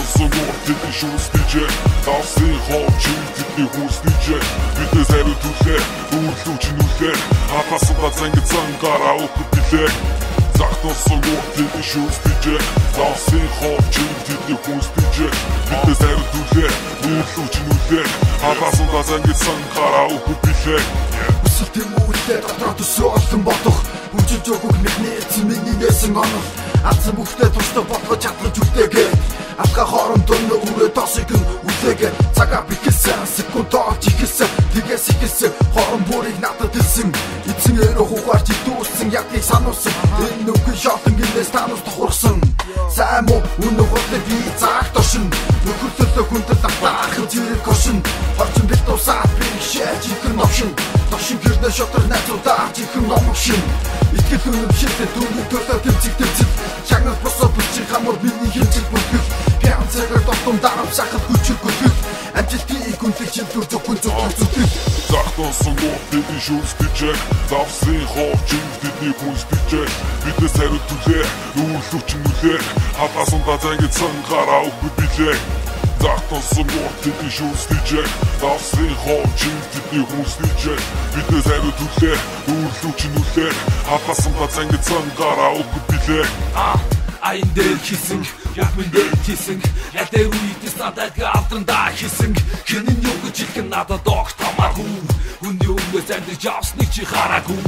Согоор тэдний шүүсдийжээ давсан хоочин тэдний хүүсдийжээ бидээс хариу түлээ өвлүүч нүлээ хатасаа зангицсан гараа өгөх билээ Захтан согоор тэдний шүүсдийжээ давсан хоочин тэдний хүүсдийжээ бидээс хариу түлээ өвлүүч нүлээ хатасаа зангицсан гараа өгөх билээ Өсөлт юм үлээ дотроо төсөө олон бодох Үжиж өгөх мэдний эцэн миний нээсэн онол Алдсан бүхтэй тустай бодлого чадлаж үлдээгээ Алга хоорондоо үрээ досыг нь үлээгээ Цагаа бихэлсэн, секунд тоолж ихэлсэн Тэгээс ихэлсэн, хорон бүрийг надад хэлсэн Эцэн эрөө хугаарч идүүлсэн, ядгийг сануулсан Энэ нүгэн шоолон гинээс танаас тухурсан Сайн муу, үнэ хутлыг би цагт оршин Нөхөрлөлөө хүндэл автаахын зэрэг оршин Хорчин бит тусаад би шээж ихэр новшин Тошин гэрнэ шотор найзуудаа чихэн номог шин Итгэл үнэм шилдэг түүний төлөө тэмцэг Чагнал босоо бүлчин хамар миний хэмжил бүргэх Пян цэгээр дотом дарам сахад хүчиг гүлгэх Амжилтын гүнлэг шилдүр зөвхөн зүтгэх Захтан согоор тэдний шүүсдийжээ давсан хоочин тэдний хүүсдийжээ бидээс хариу түлээ өвлүүч нүлээ хатасаа зангицсан гараа өгөх билээ Захтан согоор тэдний шүүсдийжээ давсан хоочин тэдний хүүсдийжээ бидээс хариу түлээ өвлүүч нүлээ хатасаа зангицсан гараа өгөх билээ Айн дээр хийсэн, яг минь дээр хийсэн Ядэр үедээс надад гаавтрандаа хийсэн Хэнэн юу гэж хэлэх надад огт хамаагүй Үний өмнөөс амьдж авсныг чи хараагүй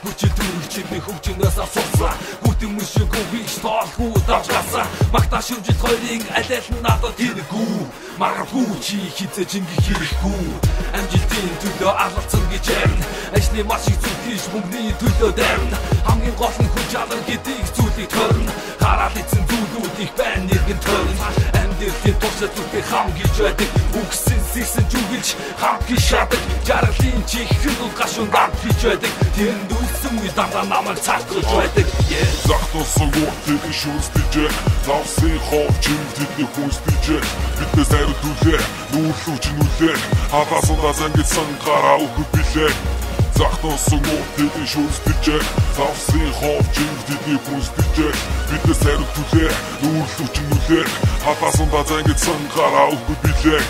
Хүчил төрөх чимээ хөгжинээс асуусан Гүтэн мөшөг үгийч тоолгүй давжгаасан Магтаа шүмжит хоёрын аль нь надад хэрэггүй Маргагүй чи хизээж ингээ хийхгүй Амжилтын төлөө алгацсан гэж ярина Ажлын маш их зүйл хийж мөнгөний төлөө дайрна Хамгийн гол нь хүн чалар гэдэг зүйлийг төрнө Хараад эцэн зүйлүүд их байна нэгэн төрн Амьдэртийн туршид зүрхээ хам гэж байдаг Үгсэн сэрсэн жүгэлж хамт гэж шадаг Жаргалын чихэн уу гашуун дамп хийж байдаг Тэрэнд үлсэн үе дандаа намайг цаатгаж байдаг Захтан согоор тэдний шүүсдийжээ давсан хоочин тэдний хүүсдийжээ бидээс хариу түлээ өвлүүч нүлээ хатасаа зангицсан гараа өгөх билээ Захтан согоор тэдний шүүсдийжээ давсан хоочин тэдний хүүсдийжээ бидээс хариу түлээ өвлүүч нүлээ хатасаа зангицсан гараа өгөх билээ